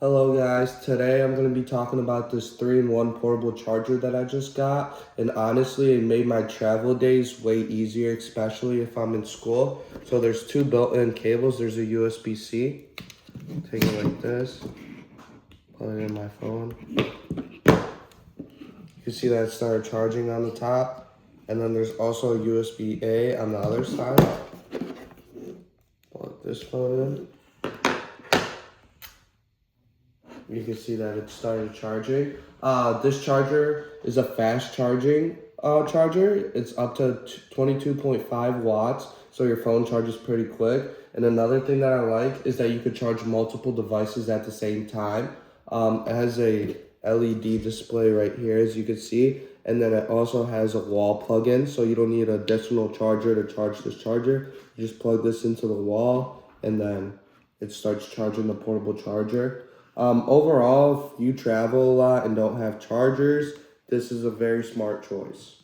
Hello guys, today I'm going to be talking about this 3-in-1 portable charger that I just got, and honestly it made my travel days way easier, especially if I'm in school. So there's two built-in cables. There's a USB-C, take it like this, plug it in my phone. You can see that it started charging on the top, and then there's also a USB-A on the other side. Plug this phone in. You can see that it started charging. This charger is a fast charging charger. It's up to 22.5 watts, so your phone charges pretty quick. And another thing that I like is that you could charge multiple devices at the same time. It has a LED display right here, as you can see, and then it also has a wall plug-in, so you don't need an additional charger to charge this charger. You just plug this into the wall, and then it starts charging the portable charger. Overall, if you travel a lot and don't have chargers, this is a very smart choice.